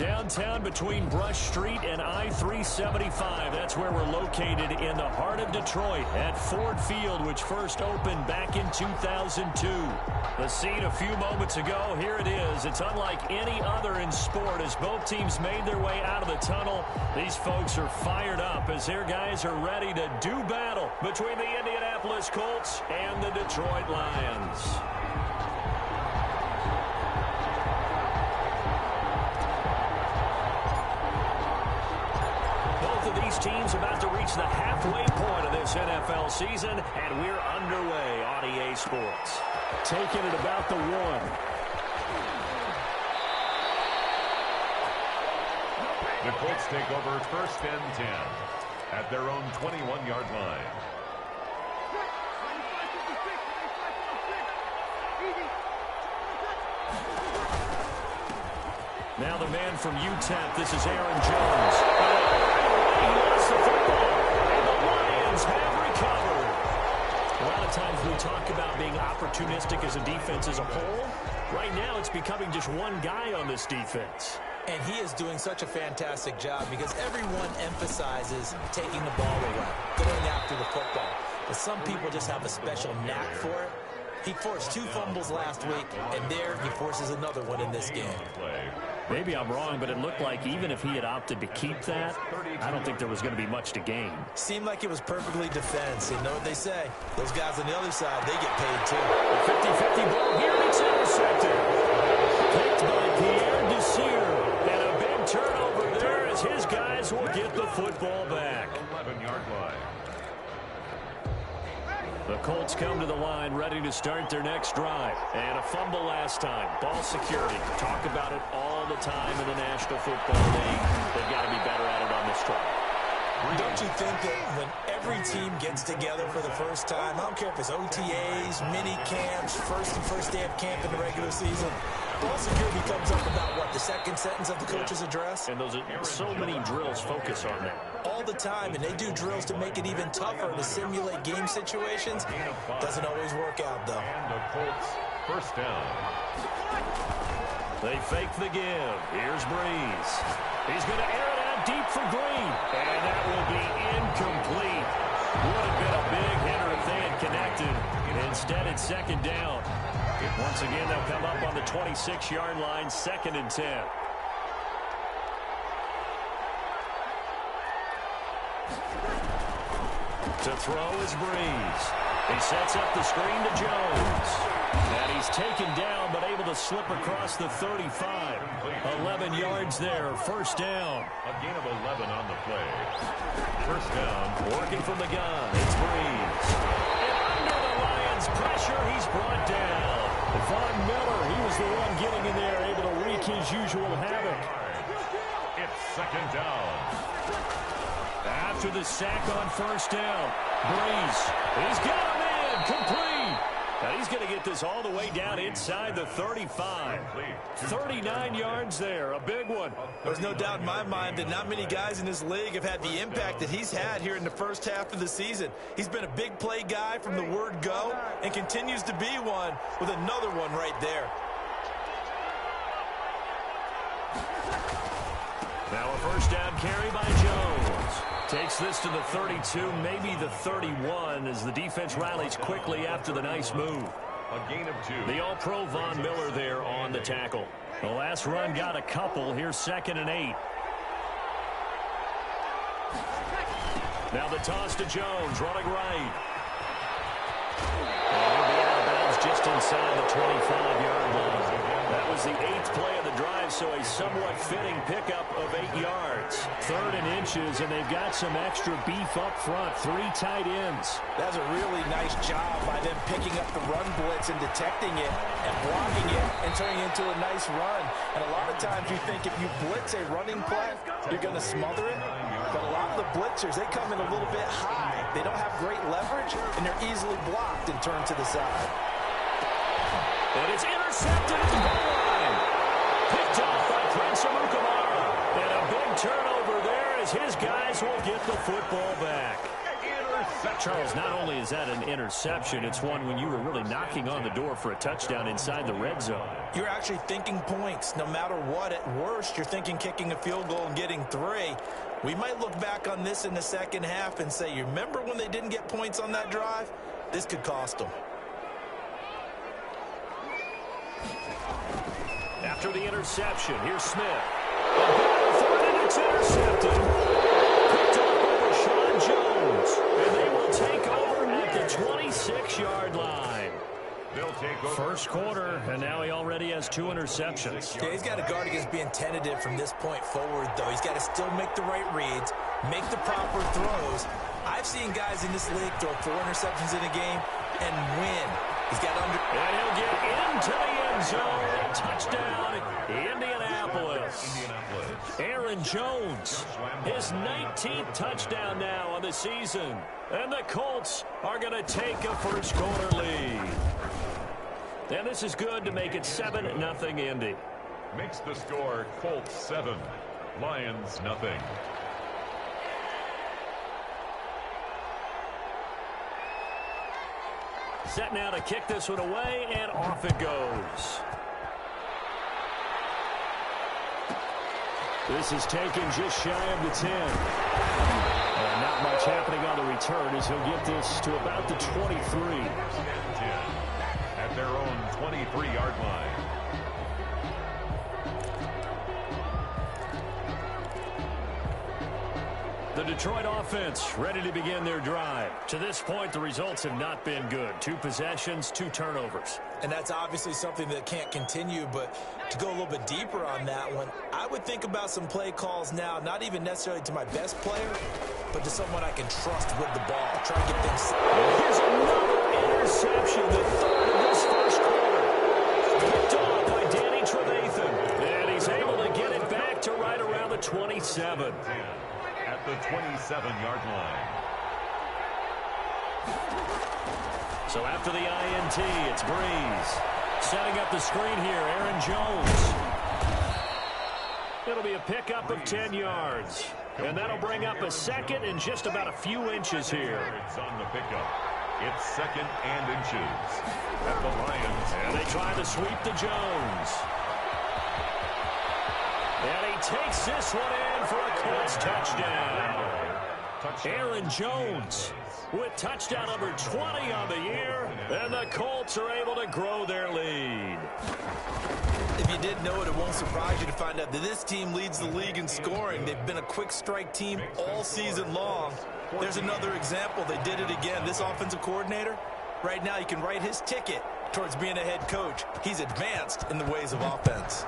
Downtown between Brush Street and I-375. That's where we're located in the heart of Detroit at Ford Field, which first opened back in 2002. The scene a few moments ago, here it is. It's unlike any other in sport as both teams made their way out of the tunnel. These folks are fired up as their guys are ready to do battle between the Indianapolis Colts and the Detroit Lions. These teams about to reach the halfway point of this NFL season, and we're underway on EA Sports. Taking it about the 1. The Colts take over 1st and 10 at their own 21-yard line. Now the man from UTEP, this is Aaron Jones. He lost the football, and the Lions have recovered. A lot of times we talk about being opportunistic as a defense as a whole. Right now it's becoming just one guy on this defense. And he is doing such a fantastic job because everyone emphasizes taking the ball away, going after the football. But some people just have a special knack for it. He forced 2 fumbles last week, and there he forces another one in this game. Maybe I'm wrong, but it looked like even if he had opted to keep that, I don't think there was going to be much to gain. Seemed like it was perfectly defense. You know what they say? Those guys on the other side, they get paid too. The 50-50 ball here, and it's intercepted. Picked by Pierre Desir. And a big turnover there as his guys will get the football back. 11-yard line. The Colts come to the line ready to start their next drive. And a fumble last time. Ball security. Talk about it all the time in the National Football League. They've got to be better at it on this drive. Don't you think that when every team gets together for the first time, I don't care if it's OTAs, mini camps, first day of camp in the regular season, ball security comes up about, what, the second sentence of the coach's address? And those are so many drills focus on that. All the time, and they do drills to make it even tougher to simulate game situations. Doesn't always work out, though. And the Colts, 1st down. They fake the give. Here's Breeze. He's going to air it out deep for Green. And that will be incomplete. Would have been a big hitter if they had connected. Instead, it's 2nd down. Once again, they'll come up on the 26-yard line, 2nd and 10. To throw is Breeze. He sets up the screen to Jones. And he's taken down, but able to slip across the 35. 11 yards there, 1st down. A gain of 11 on the play. 1st down. Working from the gun, it's Breeze. And under the Lions' pressure, he's brought down. Von Miller, he was the one getting in there, able to wreak his usual havoc. It's 2nd down. After the sack on 1st down, Breeze, he's got him in, complete. Now he's going to get this all the way down inside the 35. 39 yards there, a big one. There's no doubt in my mind that not many guys in this league have had the impact that he's had here in the first half of the season. He's been a big play guy from the word go and continues to be one with another one right there. Now a 1st down carry by Jones. Takes this to the 32, maybe the 31, as the defense rallies quickly after the nice move. A gain of 2. The All-Pro Von Miller there on the tackle. The last run got a couple. Here's 2nd and 8. Now the toss to Jones, running right. And he'll be out of bounds just inside the 25-yard line. That was the 8th play of the drive, so a somewhat fitting pickup of 8 yards. 3rd and inches, and they've got some extra beef up front. 3 tight ends. That's a really nice job by them picking up the run blitz and detecting it and blocking it and turning it into a nice run. And a lot of times you think if you blitz a running play, you're going to smother it. But a lot of the blitzers, they come in a little bit high. They don't have great leverage, and they're easily blocked and turned to the side. And it's intercepted at the goal line. Picked off by Prince Amukamara. And a big turnover there as his guys will get the football back. Charles, not only is that an interception, it's one when you were really knocking on the door for a touchdown inside the red zone. You're actually thinking points. No matter what, at worst, you're thinking kicking a field goal and getting 3. We might look back on this in the second half and say, you remember when they didn't get points on that drive? This could cost them. After the interception, here's Smith. And it's intercepted. Picked up by Sean Jones. And they will take over at the 26-yard line. They'll take over. First quarter, and now he already has 2 interceptions. Yeah, he's got to guard against being tentative from this point forward, though. He's got to still make the right reads, make the proper throws. I've seen guys in this league throw 4 interceptions in a game and win. He's got under. And he'll get into the end zone. Touchdown, Indianapolis. Aaron Jones, his 19th touchdown now on the season. And the Colts are going to take a first quarter lead. And this is good to make it 7-0 Indy. Makes the score Colts 7, Lions nothing. Set now to kick this one away, and off it goes. This is taken just shy of the 10. Not much happening on the return as he'll get this to about the 23. At their own 23-yard line. The Detroit offense ready to begin their drive. To this point, the results have not been good. 2 possessions, 2 turnovers. And that's obviously something that can't continue, but to go a little bit deeper on that one, I would think about some play calls now, not even necessarily to my best player, but to someone I can trust with the ball. Try and get things. Here's another interception, the 3rd of this first quarter. Picked off by Danny Trevathan. And he's able to get it back to right around the 27. At the 27-yard line. So after the INT, it's Breeze. Setting up the screen here, Aaron Jones. It'll be a pickup of 10 yards. And that'll bring up a second and just about a few inches here. It's on the pickup. It's 2nd and inches. At the Lions. And they try to sweep to Jones. And he takes this one in for a Colts touchdown. Aaron Jones with touchdown number 20 on the year, and the Colts are able to grow their lead. If you didn't know it, it won't surprise you to find out that this team leads the league in scoring. They've been a quick strike team all season long. There's another example. They did it again. This offensive coordinator, right now, you can write his ticket towards being a head coach. He's advanced in the ways of offense.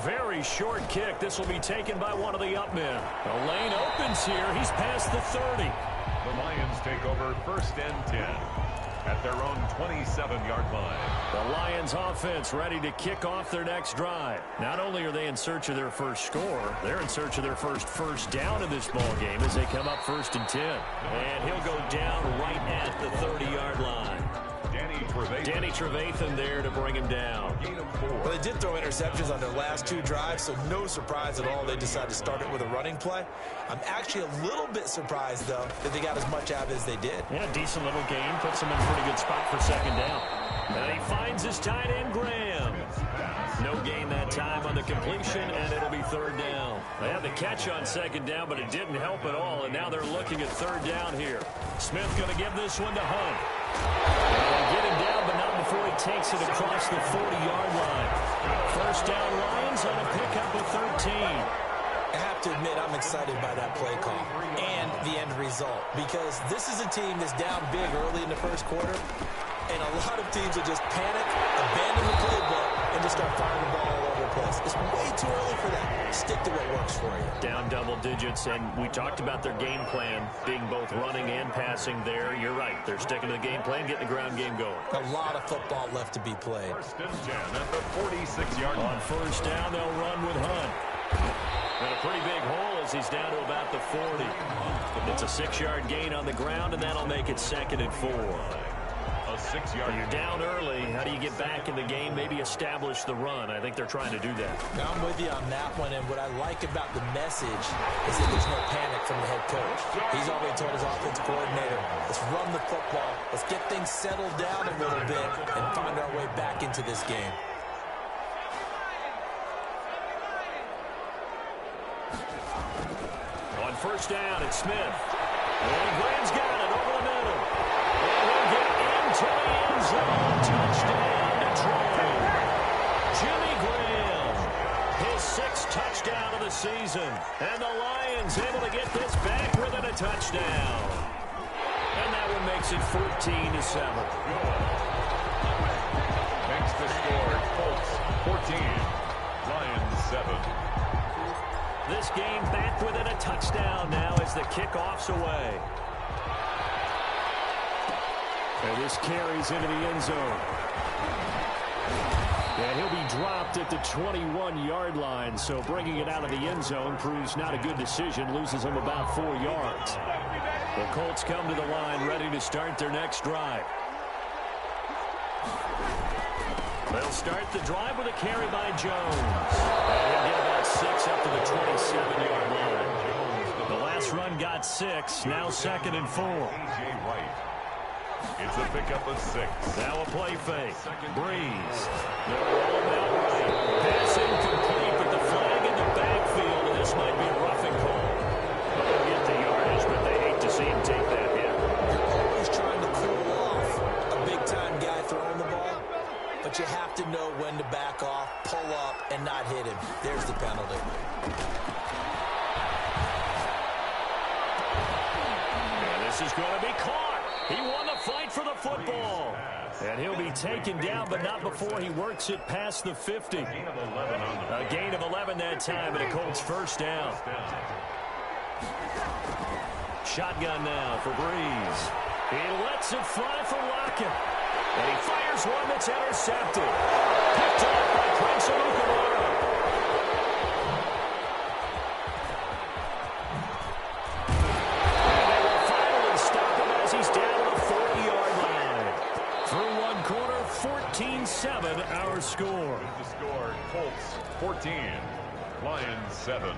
Very short kick. This will be taken by one of the up men. The lane opens here. He's past the 30. The Lions take over 1st and 10 at their own 27-yard line. The Lions offense ready to kick off their next drive. Not only are they in search of their first score, they're in search of their first down in this ball game as they come up 1st and 10. And he'll go down right at the 30-yard line. Danny Trevathan there to bring him down. Well, they did throw interceptions on their last 2 drives, so no surprise at all they decided to start it with a running play. I'm actually a little bit surprised, though, that they got as much out as they did. Yeah, decent little gain. Puts him in a pretty good spot for 2nd down. And he finds his tight end, Graham. No gain that time on the completion, and it'll be 3rd down. They had the catch on 2nd down, but it didn't help at all, and now they're looking at 3rd down here. Smith going to give this one to Hunt. And get him down, but not before he takes it across the 40-yard line. 1st down, Lions on a pickup of 13. I have to admit, I'm excited by that play call and the end result, because this is a team that's down big early in the first quarter, and a lot of teams will just panic, abandon the playbook, and just start firing the ball all over the place. It's way too early for that. Stick to what works for you. Down double digits, and we talked about their game plan being both running and passing there. You're right. They're sticking to the game plan, getting the ground game going. A lot of football left to be played. 1st and 10 at the 46-yard line. On 1st down, they'll run with Hunt. And a pretty big hole as he's down to about the 40. It's a 6-yard gain on the ground, and that'll make it 2nd and 4. A 6-yard. You're down early. How do you get back in the game? Maybe establish the run. I think they're trying to do that. I'm with you on that one, and what I like about the message is that there's no panic from the head coach. He's already told his offensive coordinator, let's run the football, let's get things settled down a little bit, and find our way back into this game. On first down, it's Smith. And Graham's got it over the middle. And he'll get into the end zone. Touchdown, Detroit. Jimmy Graham, his 6th touchdown of the season. And the Lions able to get this back within a touchdown. And that one makes it 14-7. Makes the score Colts 14, Lions 7. This game back within a touchdown now as the kickoff's away. And this carries into the end zone. And he'll be dropped at the 21-yard line, so bringing it out of the end zone proves not a good decision, loses him about 4 yards. The Colts come to the line ready to start their next drive. They'll start the drive with a carry by Jones. And he'll get about 6 up to the 27-yard line. The last run got 6, now 2nd and 4. A.J. Wright. It's a pickup of 6. Now a play fake. Breeze. They're rolling out right. Pass incomplete, but the flag in the backfield, and this might be a roughing call. They'll get the yardage, but they hate to see him take that hit. You're always trying to cool off a big-time guy throwing the ball, but you have to know when to back off, pull up, and not hit him. There's the penalty. And this is going to be caught. He won the fight for the football. And he'll be taken down, but not before he works it past the 50. A gain of 11 that time, and a Colts first down. Shotgun now for Breeze. He lets it fly for Lockett. And he fires one that's intercepted. Picked up by Prince Amukamara. He's down to the 40-yard line. Through one quarter, 14-7 our score. The score, Colts 14, Lions 7.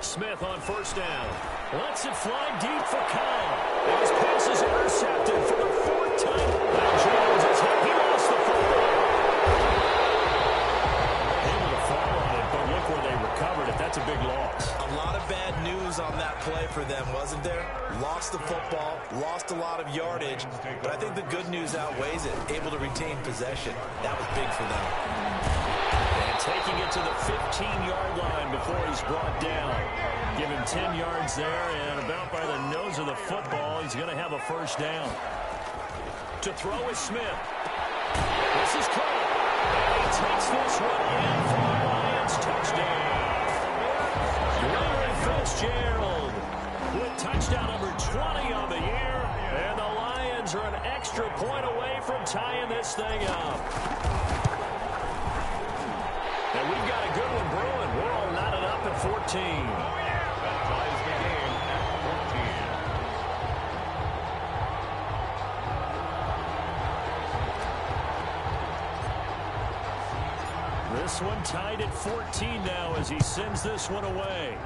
Smith on first down. Lets it fly deep for Kyle. And his pass is intercepted for the 4th time. Now Jones is hit. He lost the football. Where they recovered it. That's a big loss. A lot of bad news on that play for them, wasn't there? Lost the football, lost a lot of yardage, but I think the good news outweighs it. Able to retain possession. That was big for them. And taking it to the 15-yard line before he's brought down. Give him 10 yards there, and about by the nose of the football, he's going to have a first down. To throw is Smith. This is caught. And he takes this one in for the Lions touchdown. Larry Fitzgerald with touchdown number 20 on the year. And the Lions are an extra point away from tying this thing up. And we've got a good one brewing. We're all knotted up at 14. That ties the game at 14. This one tied at 14 now as he sends this one away.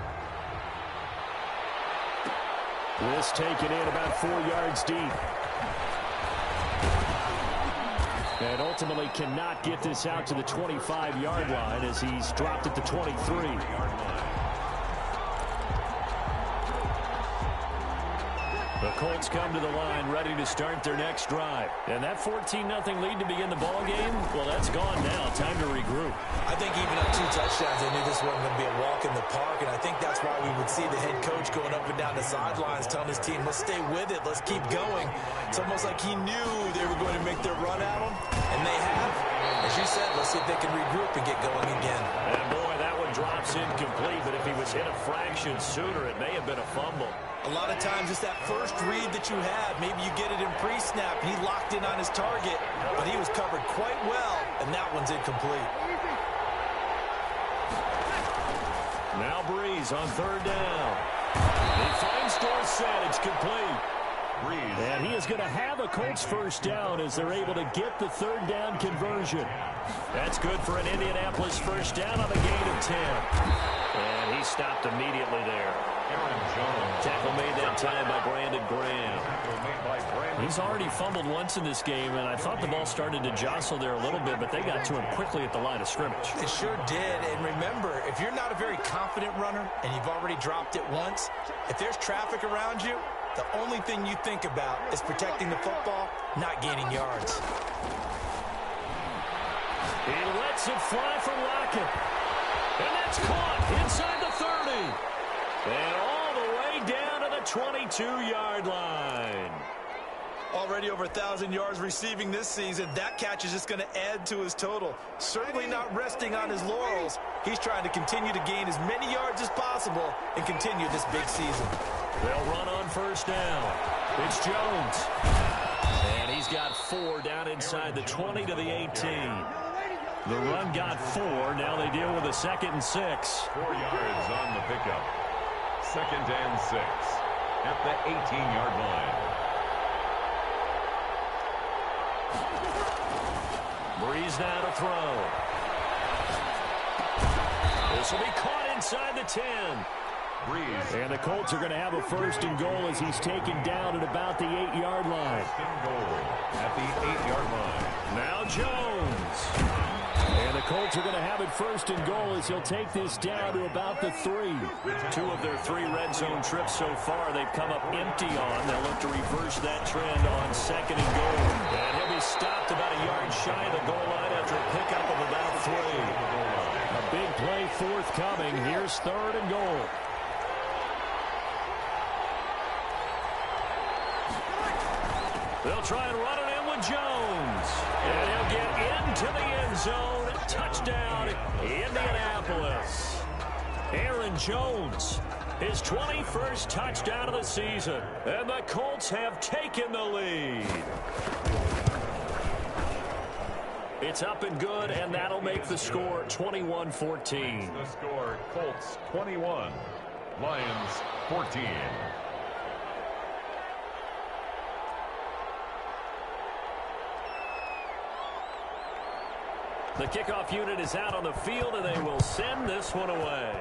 This taken in about 4 yards deep. And ultimately cannot get this out to the 25-yard line as he's dropped at the 23. The Colts come to the line ready to start their next drive. And that 14-0 lead to begin the ball game, well, that's gone now. Time to regroup. I think even up 2 touchdowns, they knew this wasn't going to be a walk in the park, and I think that's why we would see the head coach going up and down the sidelines telling his team, let's stay with it, let's keep going. It's almost like he knew they were going to make their run at him, and they have. As you said, let's see if they can regroup and get going again. And boy, that one drops incomplete, but if he was hit a fraction sooner, it may have been a fumble. A lot of times it's that first read that you have. Maybe you get it in pre-snap. He locked in on his target, but he was covered quite well, and that one's incomplete. Now Breeze on third down. He finds Dorsett. It's complete. And he is going to have a Colts first down as they're able to get the third down conversion. That's good for an Indianapolis first down on the gain of 10. And he stopped immediately there. Tackle made that time by Brandon Graham. He's already fumbled once in this game, and I thought the ball started to jostle there a little bit, but they got to him quickly at the line of scrimmage. It sure did. And remember, if you're not a very confident runner and you've already dropped it once, if there's traffic around you, the only thing you think about is protecting the football, not gaining yards. He lets it fly from Lockett. And that's caught inside the 30. And all the way down to the 22-yard line. Already over 1,000 yards receiving this season. That catch is just going to add to his total. Certainly not resting on his laurels. He's trying to continue to gain as many yards as possible and continue this big season. They'll run on first down. It's Jones. And he's got 4 down inside the 20 to the 18. The run got 4. Now they deal with a 2nd and 6. 4 yards on the pickup. 2nd and 6 at the 18-yard line. Breeze now to throw. This will be caught inside the 10. Breeze. And the Colts are going to have a 1st and goal as he's taken down at about the 8-yard line. 1st and goal at the 8-yard line. Now Jones. And the Colts are going to have it 1st and goal as he'll take this down to about the 3. 2 of their 3 red zone trips so far they've come up empty on. They'll look to reverse that trend on 2nd and goal. And he'll be stopped about a yard shy of the goal line after a pickup of about 3. A big play forthcoming. Here's 3rd and goal. They'll try and run it in with Jones. And he'll get into the end zone. Touchdown, Indianapolis. Aaron Jones, his 21st touchdown of the season. And the Colts have taken the lead. It's up and good, and that'll make the score 21-14. The score, Colts 21, Lions 14. The kickoff unit is out on the field, and they will send this one away.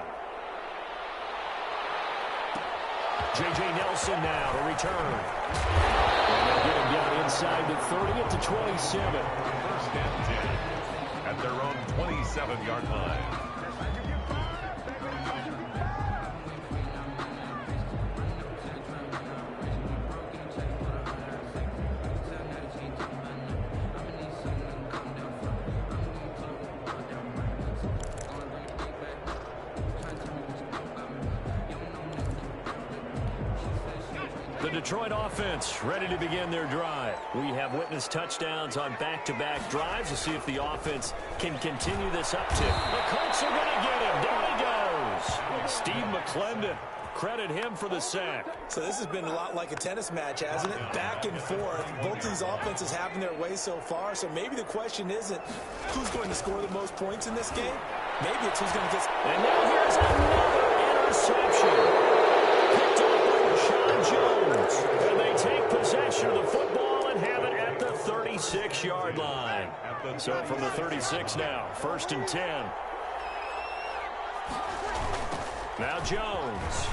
J.J. Nelson now to return. And they'll get him down inside the 30 at the 27. 1st and 10 at their own 27-yard line. The Detroit offense ready to begin their drive. We have witnessed touchdowns on back-to-back drives to see if the offense can continue this uptick. The Colts are going to get him. Down he goes. Steve McClendon, credit him for the sack. So this has been a lot like a tennis match, hasn't it? Back and forth. Both these offenses having their way so far. So maybe the question isn't who's going to score the most points in this game. Maybe it's who's going to get... And now here's another interception. Jones, and they take possession of the football and have it at the 36-yard line. So from the 36 now, 1st and 10. Now Jones.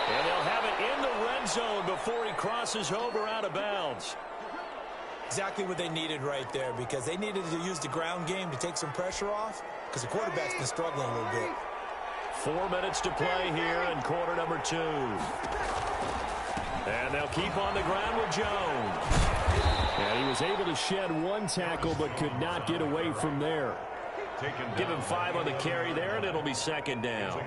And they'll have it in the red zone before he crosses over out of bounds. Exactly what they needed right there, because they needed to use the ground game to take some pressure off, because the quarterback's been struggling a little bit. 4 minutes to play here in quarter number 2. And they'll keep on the ground with Jones. And he was able to shed 1 tackle but could not get away from there. Give him 5 on the carry there, and it'll be 2nd down.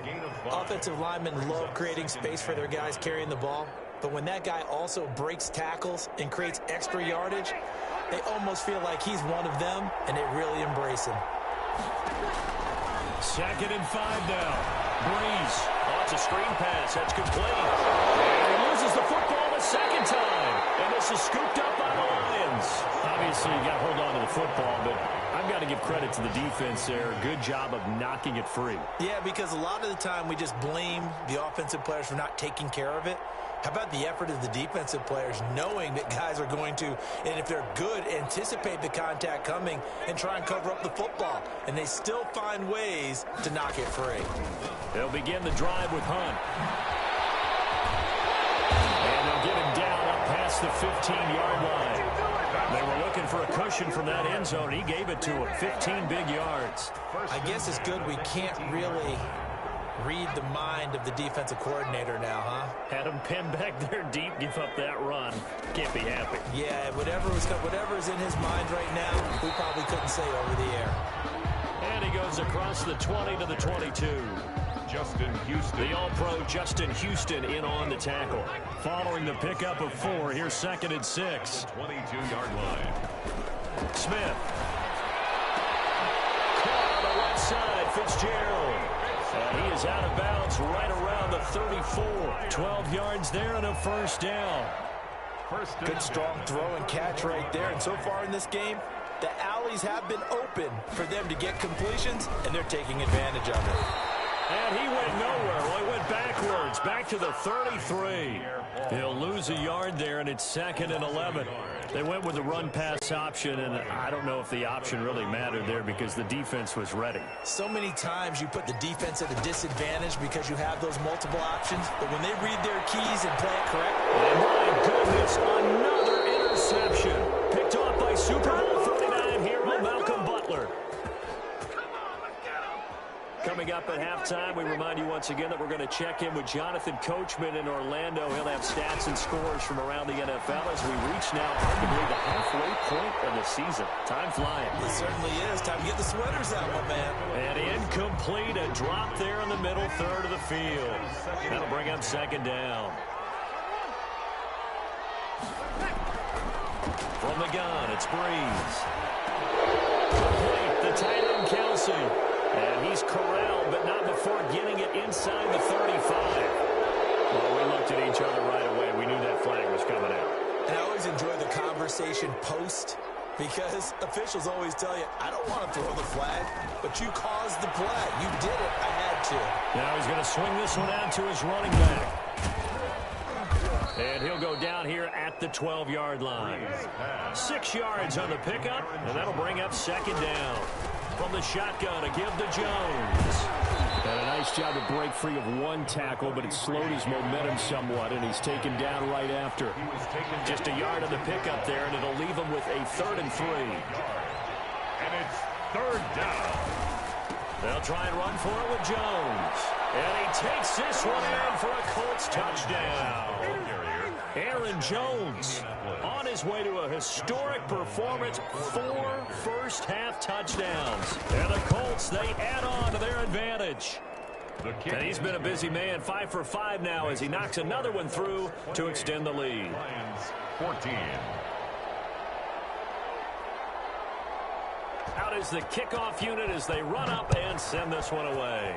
Offensive linemen love creating space for their guys carrying the ball. But when that guy also breaks tackles and creates extra yardage, they almost feel like he's one of them, and they really embrace him. 2nd and 5 now. Breeze. Oh, it's a screen pass. That's complete. And he loses the football the 2nd time. And this is scooped up by the Lions. Obviously, you got to hold on to the football, but I'm I've got to give credit to the defense there. Good job of knocking it free. Yeah, because a lot of the time we just blame the offensive players for not taking care of it. How about the effort of the defensive players knowing that guys are going to, and if they're good, anticipate the contact coming and try and cover up the football. And they still find ways to knock it free. They'll begin the drive with Hunt. And they'll get him down up past the 15-yard line. They were looking for a cushion from that end zone. He gave it to him, 15 big yards. I guess it's good we can't really read the mind of the defensive coordinator now, huh? Had him pinned back there deep, give up that run. Can't be happy. Yeah, whatever's in his mind right now, we probably couldn't say over the air. And he goes across the 20 to the 22. Justin Houston. The All-Pro Justin Houston in on the tackle. Following the pickup of 4, here's 2nd and 6. 22-yard line. Smith. Caught on the left side, Fitzgerald. And he is out of bounds right around the 34. 12 yards there and a first down. Good strong throw and catch right there. And so far in this game, the alleys have been open for them to get completions, and they're taking advantage of it. And he went nowhere. Well, he went backwards, back to the 33. He'll lose a yard there, and it's 2nd and 11. They went with the run-pass option, and I don't know if the option really mattered there because the defense was ready. So many times you put the defense at a disadvantage because you have those multiple options, but when they read their keys and play it correctly. And my goodness, another interception. Picked off by Super Bowl 39 hero Malcolm Butler. Coming up at halftime, we remind you once again that we're going to check in with Jonathan Coachman in Orlando. He'll have stats and scores from around the NFL as we reach now arguably the halfway point of the season. Time flying. It certainly is. Time to get the sweaters out, my man. And incomplete, a drop there in the middle third of the field. That'll bring up 2nd down. From the gun, it's Breeze. The tight end, Kelsey. And he's corralled, but not before getting it inside the 35. Well, we looked at each other right away. We knew that flag was coming out. And I always enjoy the conversation post because officials always tell you, I don't want to throw the flag, but you caused the play. You did it. I had to. Now he's going to swing this one out to his running back. And he'll go down here at the 12-yard line. 6 yards on the pickup, and that'll bring up 2nd down. From the shotgun, a give to Jones. And a nice job to break free of one tackle, but it slowed his momentum somewhat, and he's taken down right after. Just a yard on the pickup there, and it'll leave him with a 3rd and 3. And it's 3rd down. They'll try and run for it with Jones. And he takes this one in for a Colts touchdown. Aaron Jones on his way to a historic performance, 4 first-half touchdowns. And the Colts, they add on to their advantage. And he's been a busy man, 5 for 5 now as he knocks another one through to extend the lead. Lions 14. Out is the kickoff unit as they run up and send this one away.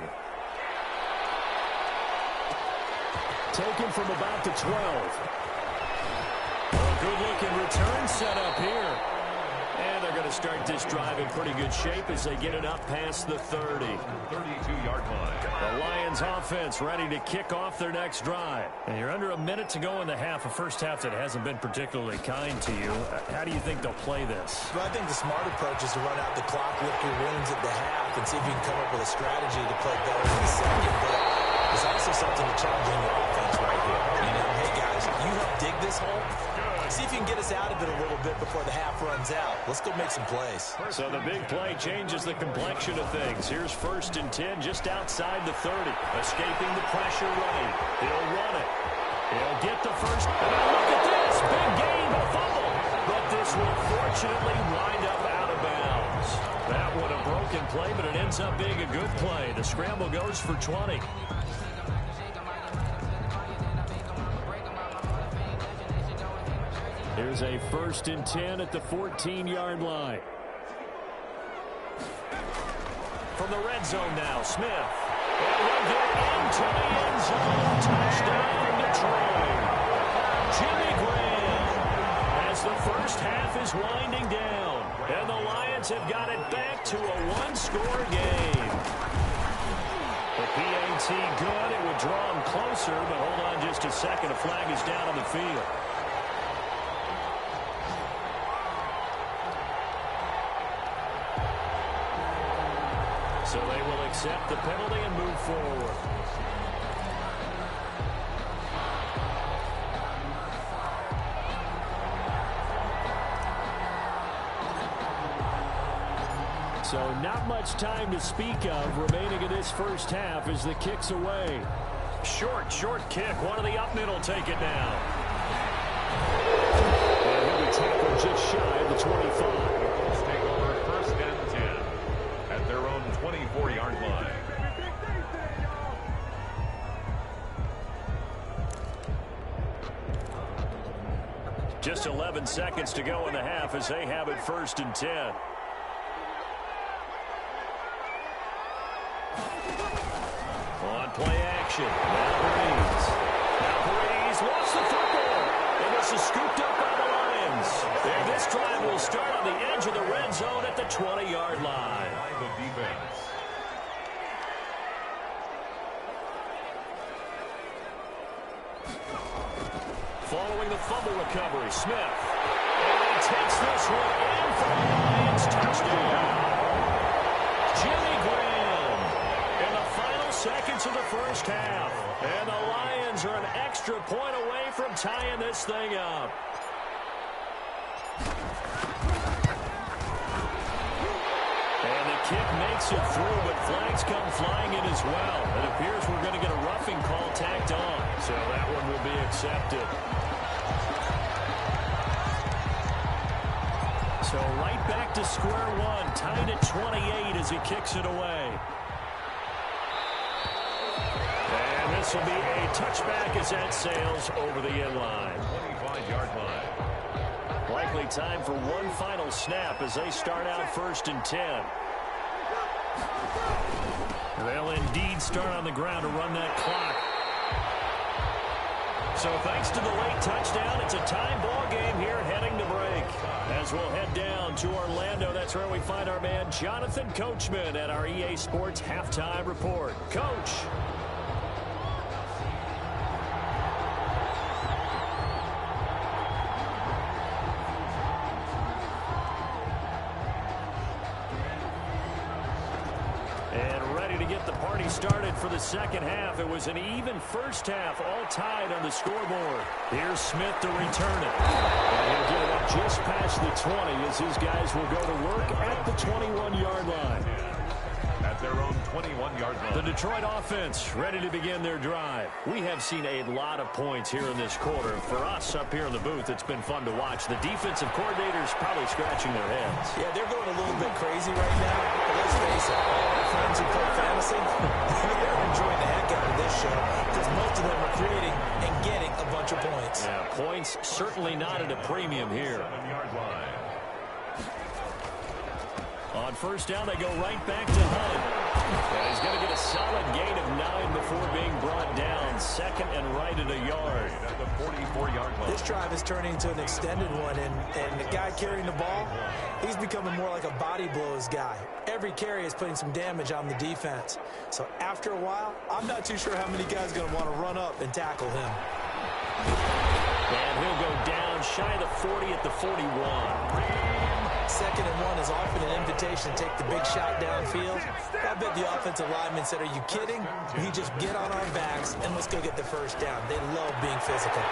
Taken from about the 12. A good-looking return set up here. And they're going to start this drive in pretty good shape as they get it up past the 30. 32-yard line. The Lions offense ready to kick off their next drive. And you're under a minute to go in the half, a first half that hasn't been particularly kind to you. How do you think they'll play this? Well, I think the smart approach is to run out the clock, lick your wounds at the half, and see if you can come up with a strategy to play better in the second. But there's also something to challenging your offense right here. You know, hey, guys, you help dig this hole. See if you can get us out of it a little bit before the half runs out. Let's go make some plays. So the big play changes the complexion of things. Here's 1st and 10 just outside the 30. Escaping the pressure right. He'll run it. He'll get the first. And look at this. Big gain, a fumble. But this will fortunately wind up out of bounds. That one a broken play, but it ends up being a good play. The scramble goes for 20. Here's a 1st and 10 at the 14-yard line. From the red zone now, Smith. And he'll get into the end zone. Touchdown, Detroit. Jimmy Graham as the first half is winding down. And the Lions have got it back to a one-score game. The PAT good. It would draw them closer, but hold on just a second. A flag is down on the field. So they will accept the penalty and move forward. So not much time to speak of remaining in this first half as the kick's away. Short kick. One of the up middle take it now. And he'll be tackled just shy of the 25. Let's take over first and 10 at their own 24-yard line. Just 11 seconds to go in the half as they have it first and 10. On play action. Now Breeze lost the football. And this is scooped up by the Lions. And this drive will start on the edge of the red zone at the 20-yard line. The defense. Following the fumble recovery, Smith. And he takes this one in for the Lions. Touchdown. Jimmy Graham in the final seconds of the first half. And the Lions are an extra point away from tying this thing up. And the kick makes it through, but flags come flying in as well. It appears we're going to get a roughing call tacked on. So that one will be accepted. So right back to square one, tied at 28 as he kicks it away. And this will be a touchback as that sails over the end line. 25-yard line. Likely time for one final snap as they start out first and 10. They'll indeed start on the ground to run that clock. So thanks to the late touchdown, it's a tie ball game here heading to break. As we'll head down to Orlando, that's where we find our man Jonathan Coachman at our EA Sports Halftime Report. Coach. Started for the second half. It was an even first half, all tied on the scoreboard. Here's Smith to return it. And he'll get it up just past the 20 as his guys will go to work at the 21-yard line. At their own 21-yard line. The Detroit offense ready to begin their drive. We have seen a lot of points here in this quarter. For us up here in the booth, it's been fun to watch. The defensive coordinators probably scratching their heads. Yeah, they're going a little bit crazy right now. But let's face it, all our friends who play fantasy, they're enjoying the heck out of this show because most of them are creating and getting a bunch of points. Yeah, points certainly not at a premium here. 7-yard line. On first down, they go right back to Hunt. And he's going to get a solid gain of 9 before being brought down. Second and right at a yard. At the 44-yard line. This drive is turning into an extended one, and the guy carrying the ball, he's becoming more like a body blows guy. Every carry is putting some damage on the defense. So after a while, I'm not too sure how many guys are going to want to run up and tackle him. And he'll go down shy of the 40 at the 41. Second and one is often an invitation to take the big shot downfield. I bet the offensive lineman said, are you kidding? We just get on our backs and let's go get the first down. They love being physical.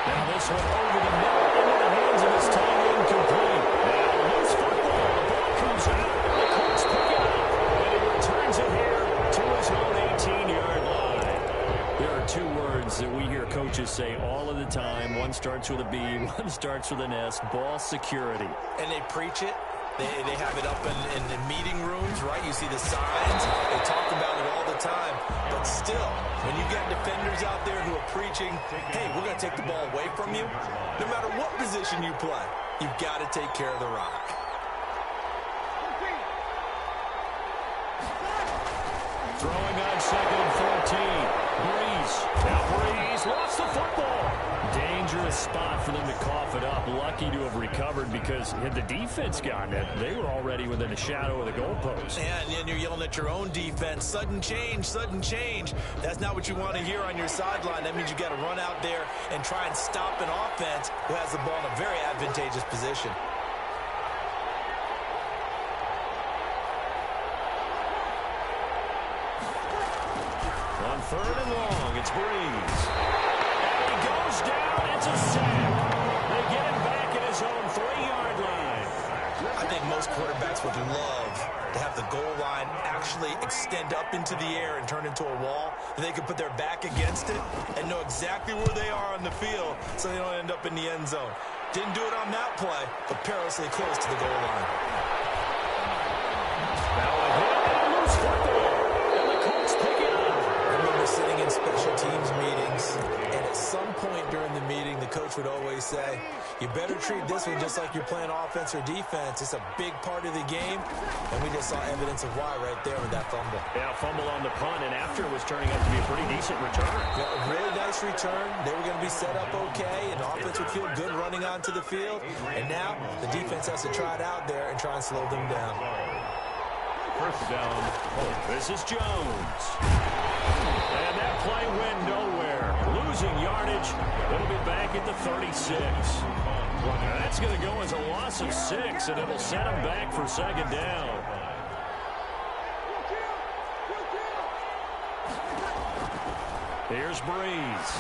Now this one over the middle into the hands of his tight end complete. Now loose football. The ball comes out. The Colts pick it up. And he returns it here to his own 18-yard line. There are two words that we hear coaches say all of the time. One starts with a B, one starts with an S. Ball security. And they preach it. They have it up in the meeting rooms, right? You see the signs. They talk about it all the time. But still, when you got defenders out there who are preaching, hey, we're going to take the ball away from you, no matter what position you play, you've got to take care of the rock. Throwing on second and 14. Breeze. Now Breeze lost the football. Dangerous spot for them to cough it up. Lucky to have recovered because had the defense gotten it, they were already within a shadow of the goalpost. And you're yelling at your own defense. Sudden change, sudden change. That's not what you want to hear on your sideline. That means you got to run out there and try and stop an offense who has the ball in a very advantageous position. On 3rd and long, it's Breeze. And he goes down. It's a sack. They get him back at his own 3-yard line. I think most quarterbacks would love to have the goal line actually extend up into the air and turn into a wall. They can put their back against it and know exactly where they are on the field so they don't end up in the end zone. Didn't do it on that play, but perilously close to the goal line. Now a hit and a loose football. And the Colts pick it up. I remember sitting in special teams meetings, and at some point during the meeting, the coach would always say, you better treat this one just like you're playing offense or defense. It's a big part of the game, and we just saw evidence of why right there with that fumble. Yeah, fumble on the punt, and after it was turning out to be a pretty decent return. Yeah, a really nice return. They were going to be set up okay, and offense would feel good running onto the field. And now the defense has to try it out there and try and slow them down. First down. This is Jones. And that play went nowhere. Losing yardage. It'll be back at the 36. That's going to go as a loss of 6, and it'll set him back for 2nd down. Here's Breeze.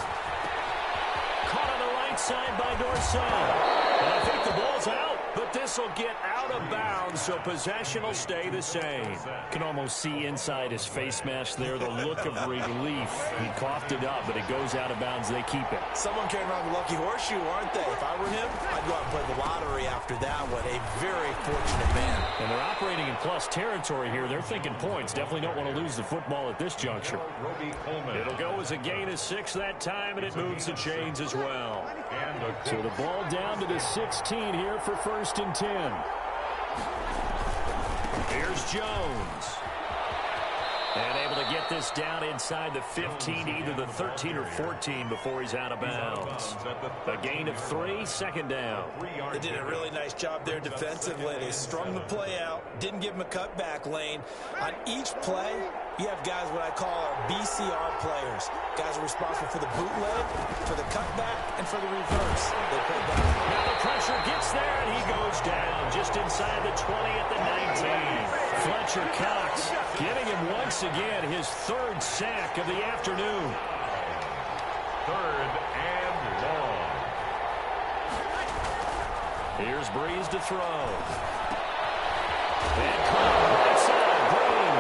Caught on the right side by Dorsett. And I think the ball's out, but this will get out of bounds, so possession will stay the same. Can almost see inside his face mask there the look of relief. He coughed it up, but it goes out of bounds. They keep it. Someone carrying around the lucky horseshoe, aren't they? If I were him, I'd go out and play the lottery after that one. A very fortunate man. And they're operating in plus territory here. They're thinking points. Definitely don't want to lose the football at this juncture. It'll go as a gain of 6 that time, and it moves the chains as well. So the ball down to the 16 here for 1st and 10. Here's Jones. And able to get this down inside the 15, either the 13 or 14 before he's out of bounds. A gain of 3, 2nd down. They did a really nice job there defensively. They strung the play out, didn't give him a cutback lane. On each play, you have guys what I call our BCR players. Guys are responsible for the bootleg, for the cutback, and for the reverse. They played that. Now the pressure gets there, and he goes down just inside the 20 at the 19. Fletcher Cox getting him once again his 3rd sack of the afternoon. 3rd and long. Here's Breeze to throw. And caught right side, Green.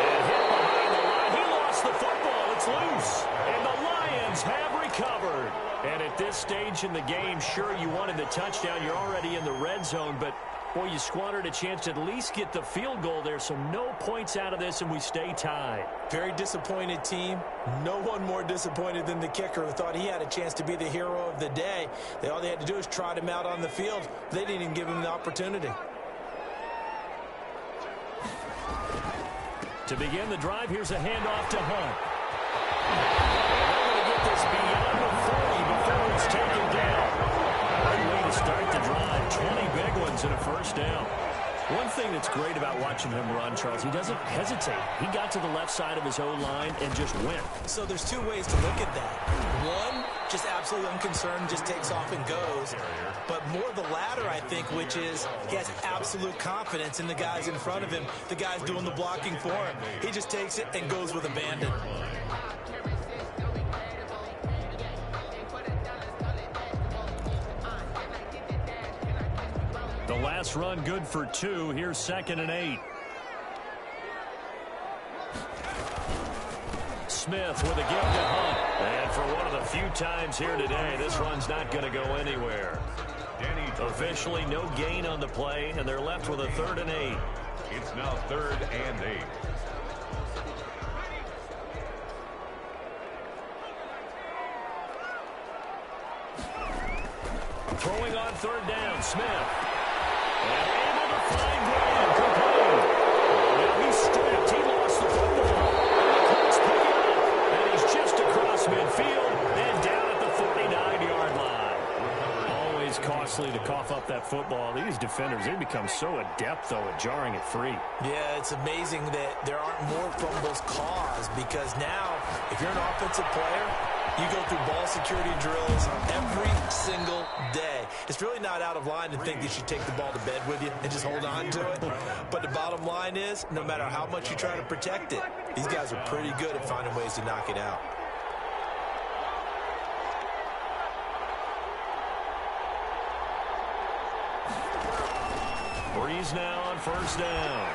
And hit behind the line. He lost the football. It's loose. And the Lions have recovered. And at this stage in the game, sure, you wanted the touchdown. You're already in the red zone, but boy, you squandered a chance to at least get the field goal there, so no points out of this, and we stay tied. Very disappointed team. No one more disappointed than the kicker who thought he had a chance to be the hero of the day. All they had to do is trot him out on the field. They didn't even give him the opportunity. To begin the drive, here's a handoff to Hunt. And they're going to get this beyond the 40 before it's taken down. Good way to start the drive. 20 big ones and a 1st down. One thing that's great about watching him run, Charles, he doesn't hesitate. He got to the left side of his O-line and just went. So there's 2 ways to look at that. One, just absolutely unconcerned, just takes off and goes. But more the latter, I think, which is he has absolute confidence in the guys in front of him, the guys doing the blocking for him. He just takes it and goes with abandon. The last run good for 2. Here's 2nd and 8. Smith with a give to Hunt. And for one of the few times here today, this run's not going to go anywhere. Officially no gain on the play, and they're left with a 3rd and 8. It's now 3rd and 8. Throwing on 3rd down, Smith. And able to find Graham complete. Now he's stripped. He lost the football. And the Colts pick it up. And he's just across midfield and down at the 49-yard always costly to cough up that football. These defenders, they become so adept, though, at jarring it free. Yeah, it's amazing that there aren't more fumbles caused because now, if you're an offensive player, you go through ball security drills every single day. It's really not out of line to think you should take the ball to bed with you and just hold on to it. But the bottom line is, no matter how much you try to protect it, these guys are pretty good at finding ways to knock it out. Breeze now on first down.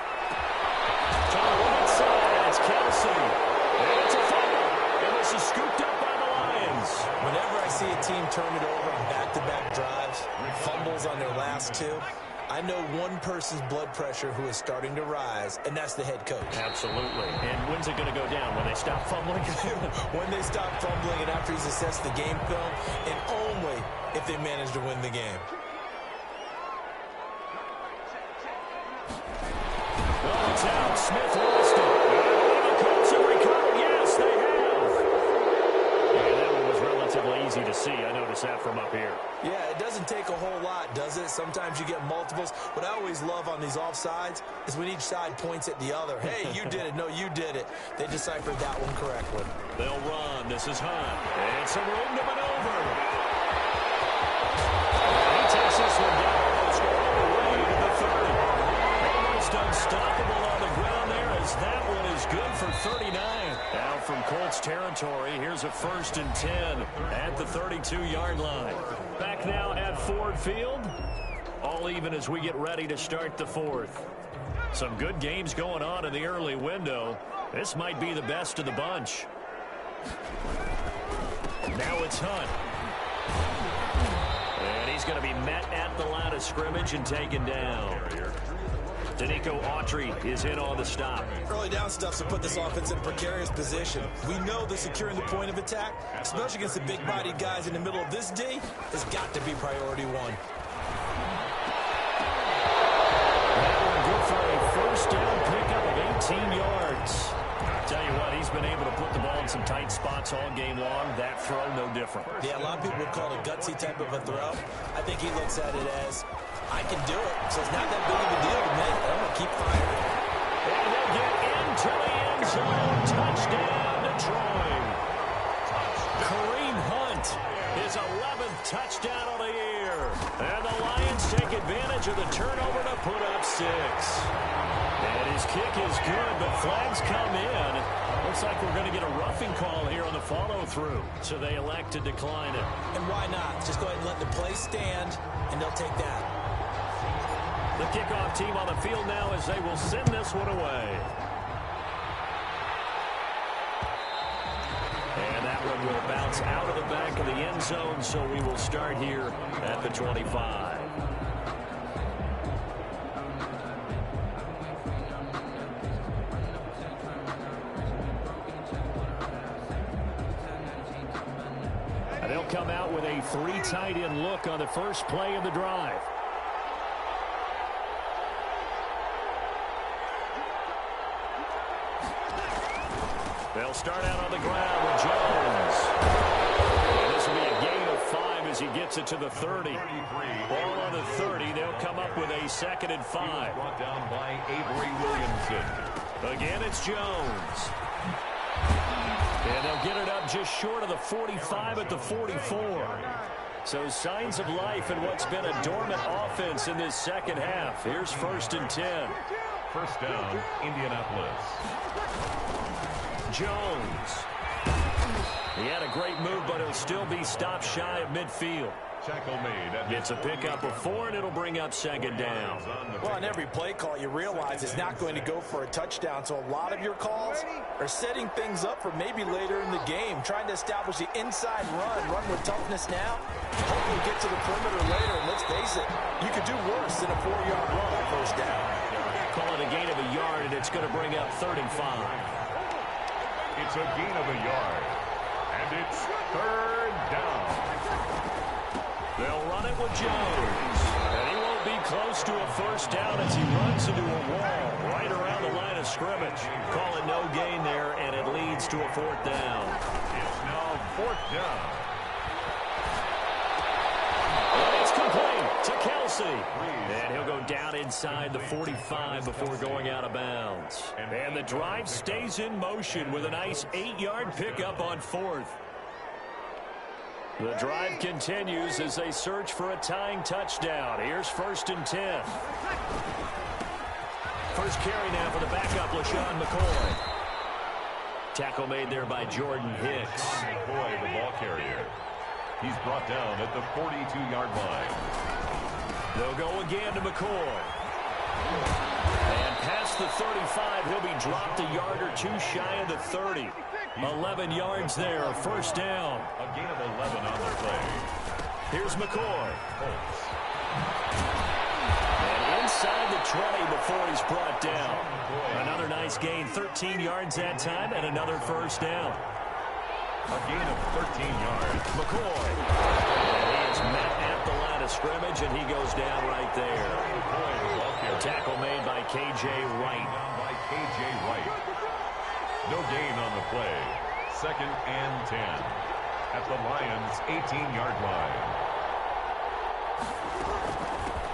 To the right side, it's Kelsey. And it's a fumble. And this is scooped up by the Lions. Whenever I see a team turn it over on back-to-back drives, fumbles on their last two, I know one person's blood pressure who is starting to rise, and that's the head coach. Absolutely. And when's it going to go down? When they stop fumbling? When they stop fumbling and after he's assessed the game film, and only if they manage to win the game. Oh, it's out. Smith lost it. The Colts have recovered. Yes, they have. Yeah, that one was relatively easy to see. I noticed that from up here. Yeah, it doesn't take a whole lot, does it? Sometimes you get multiples. What I always love on these offsides is when each side points at the other. Hey, you did it. No, you did it. They deciphered that one correctly. They'll run. This is Hunt. And some room to maneuver. He takes this one down almost all the way to the 30. Almost unstoppable on the ground there as that one is good for 39. Now from Colts territory, here's a 1st and 10 at the 32-yard line. Back now at Ford Field. All even as we get ready to start the fourth. Some good games going on in the early window. This might be the best of the bunch. Now it's Hunt. And he's going to be met at the line of scrimmage and taken down. Danico Autry is in on the stop. Early down stuff to put this offense in a precarious position. We know that securing the point of attack, especially against the big-bodied guys in the middle of this D, has got to be priority one. That one good for a first down pickup of 18 yards. Tell you what, he's been able to put the ball in some tight spots all game long. That throw, no different. Yeah, a lot of people would call it a gutsy type of a throw. I think he looks at it as, I can do it, so it's not that big of a deal to me. I'm going to keep firing. And they'll get into the end zone. Touchdown, Detroit. Kareem Hunt, his 11th touchdown of the year. And the Lions take advantage of the turnover to put up 6. And his kick is good, but flags come in. Looks like we're going to get a roughing call here on the follow-through. So they elect to decline it. And why not? Just go ahead and let the play stand, and they'll take that. The kickoff team on the field now as they will send this one away. And that one will bounce out of the back of the end zone, so we will start here at the 25. And they'll come out with a 3 tight end look on the first play of the drive. They'll start out on the ground with Jones. And this will be a gain of 5 as he gets it to the 30. Ball on the 30. They'll come up with a 2nd and 5. Brought down by Avery Williamson. Again, it's Jones. And they'll get it up just short of the 45 at the 44. So signs of life in what's been a dormant offense in this second half. Here's 1st and 10. First down, Indianapolis. Jones. He had a great move, but he'll still be stopped shy of midfield. Tackle made. Gets a pickup of 4, and it'll bring up 2nd down. Well, on every play call, you realize it's not going to go for a touchdown, so a lot of your calls are setting things up for maybe later in the game, trying to establish the inside run with toughness now, hoping to get to the perimeter later, and let's face it, you could do worse than a 4-yard run on first down. Call it a gain of a yard, and it's going to bring up 3rd and 5. It's a gain of a yard. And it's 3rd down. They'll run it with Jones. And he won't be close to a first down as he runs into a wall right around the line of scrimmage. Call it no gain there, and it leads to a 4th down. It's now 4th down. And it's complete. velocity. And he'll go down inside the 45 before going out of bounds. And the drive stays in motion with a nice 8-yard pickup on 4th. The drive continues as they search for a tying touchdown. Here's 1st and 10. First carry now for the backup, LaShawn McCoy. Tackle made there by Jordan Hicks. McCoy, the ball carrier. He's brought down at the 42-yard line. They'll go again to McCoy. And past the 35, he'll be dropped a yard or two shy of the 30. 11 yards there, 1st down. A gain of 11 on the play. Here's McCoy. And inside the 20 before he's brought down. Another nice gain, 13 yards that time, and another 1st down. A gain of 13 yards. McCoy. And he is met at the line of scrimmage, and he goes down right there. A tackle made by K.J. Wright. No gain on the play. 2nd and 10. At the Lions' 18-yard line.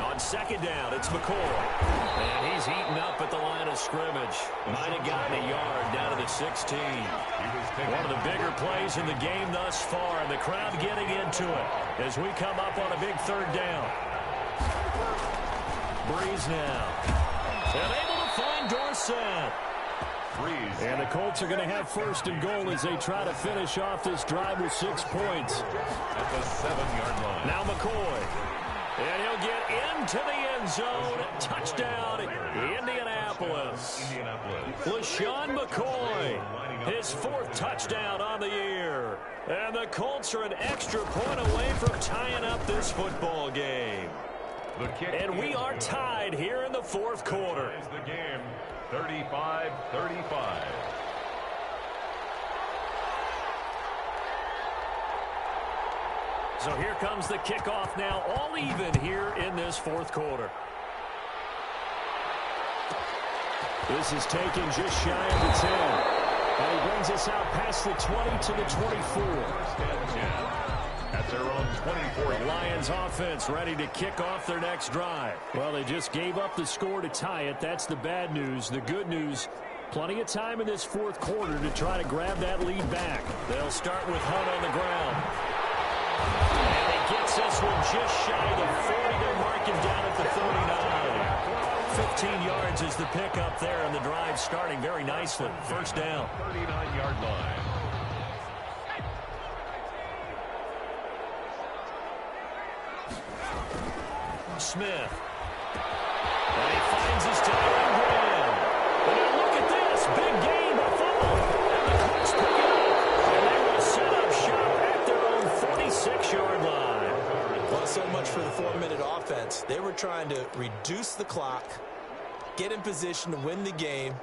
On 2nd down, it's McCoy. And he's eaten up at the line of scrimmage. Might have gotten a yard down to the 16. One of the bigger plays in the game thus far, and the crowd getting into it as we come up on a big 3rd down. Breeze now. And able to find Dorsett. And the Colts are going to have 1st and goal as they try to finish off this drive with 6 points. At the 7-yard line. Now McCoy. And he'll get into the end zone. Touchdown, Indianapolis. LaShawn McCoy, his 4th touchdown on the year. And the Colts are an extra point away from tying up this football game. And we are tied here in the 4th quarter. The game, 35-35. So here comes the kickoff now, all even here in this 4th quarter. This is taken just shy of the 10. And he brings us out past the 20 to the 24. At their own 24. Lions offense ready to kick off their next drive. Well, they just gave up the score to tie it. That's the bad news. The good news, plenty of time in this 4th quarter to try to grab that lead back. They'll start with Hunt on the ground. And he gets this one just shy of the 40. They're marking down at the 39. 15 yards is the pickup there, and the drive starting very nicely. 1st down. 39-yard line. Smith. And he finds his tight end Graham. And now look at this. Big gain by Fuller. And the Colts pick it up. And they will set up shop at their own 46-yard line. Well, so much for the 4-minute offense. They were trying to reduce the clock, get in position to win the game,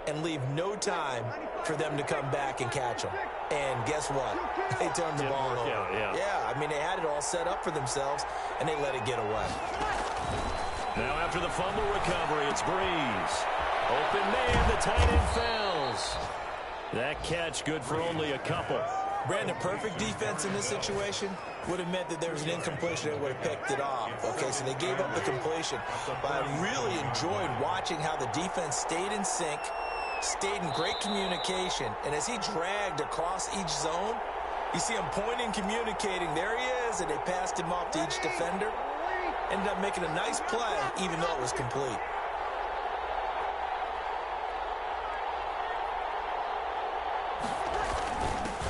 and leave no time for them to come back and catch them. And guess what? They turned the ball over. Yeah, I mean, they had it all set up for themselves, and they let it get away. Now after the fumble recovery, it's Breeze. Open man, the tight end fouls. That catch good for only a couple. Brandon, perfect defense in this situation would have meant that there was an incompletion that would have picked it off. Okay, so they gave up the completion. But I really enjoyed watching how the defense stayed in sync, stayed in great communication. And as he dragged across each zone, you see him pointing, communicating. There he is, and they passed him off to each defender. Ended up making a nice play, even though it was complete.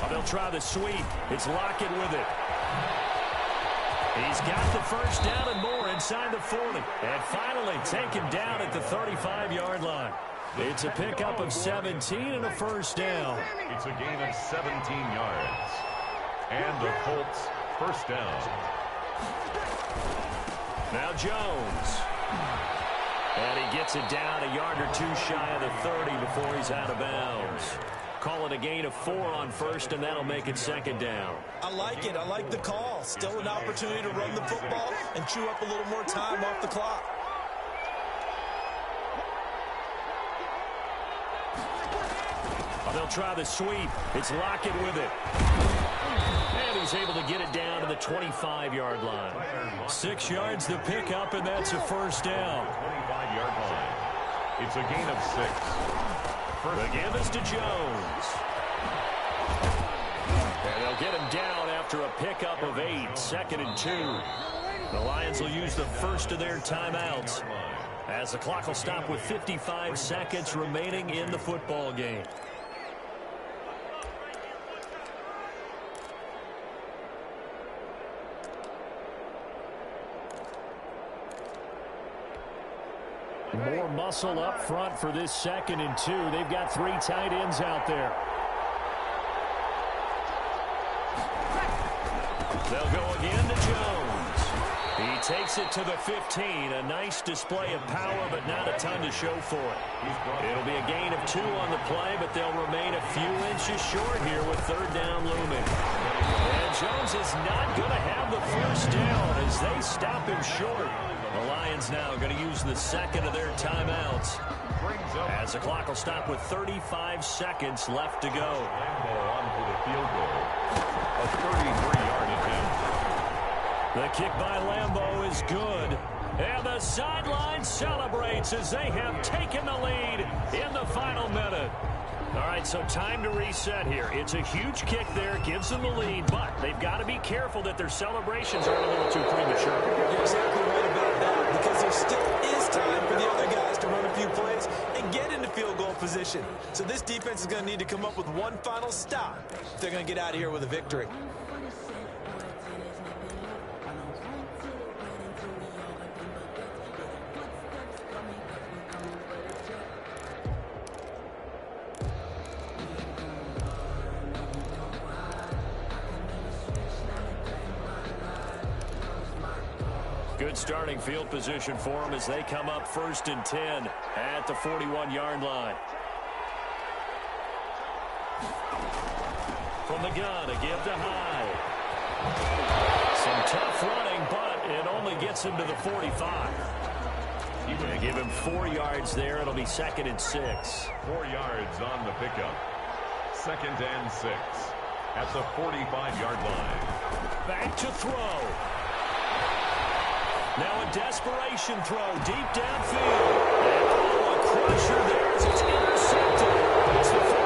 They'll try the sweep. It's Lockett with it. He's got the 1st down and more inside the 40. And finally taken down at the 35-yard line. It's a pickup of 17 and a 1st down. It's a gain of 17 yards. And the Colts 1st down. Now Jones. And he gets it down a yard or two shy of the 30 before he's out of bounds. Call it a gain of 4 on 1st, and that'll make it 2nd down. I like it. I like the call. Still an opportunity to run the football and chew up a little more time off the clock. They'll try the sweep. It's Lockett with it. And he's able to get it down to the 25-yard line. 6 yards the pickup, and that's a first down. 25-yard line. It's a gain of 6. The give is to Jones. And they'll get him down after a pickup of 8, 2nd and 2. The Lions will use the first of their timeouts as the clock will stop with 55 seconds remaining in the football game. More muscle up front for this 2nd and 2. They've got 3 tight ends out there. They'll go again to Jones. He takes it to the 15. A nice display of power, but not a ton to show for it. It'll be a gain of 2 on the play, but they'll remain a few inches short here with 3rd down looming. And Jones is not going to have the first down as they stop him short. The Lions now going to use the 2nd of their timeouts as the clock will stop with 35 seconds left to go. On for the field goal. A 33-yard attempt. The kick by Lambeau is good. And the sideline celebrates as they have taken the lead in the final minute. All right, so time to reset here. It's a huge kick there, gives them the lead, but they've got to be careful that their celebrations aren't a little too premature. You're exactly right about that, because there still is time for the other guys to run a few plays and get into field goal position. So this defense is going to need to come up with one final stop if they're going to get out of here with a victory. Good starting field position for them as they come up 1st and 10 at the 41-yard line. From the gun, a give to Hyde. Some tough running, but it only gets him to the 45. You're going to give him 4 yards there. It'll be 2nd and 6. 4 yards on the pickup. 2nd and 6 at the 45-yard line. Back to throw. Now a desperation throw deep downfield. And a crusher there as it's intercepted. That's the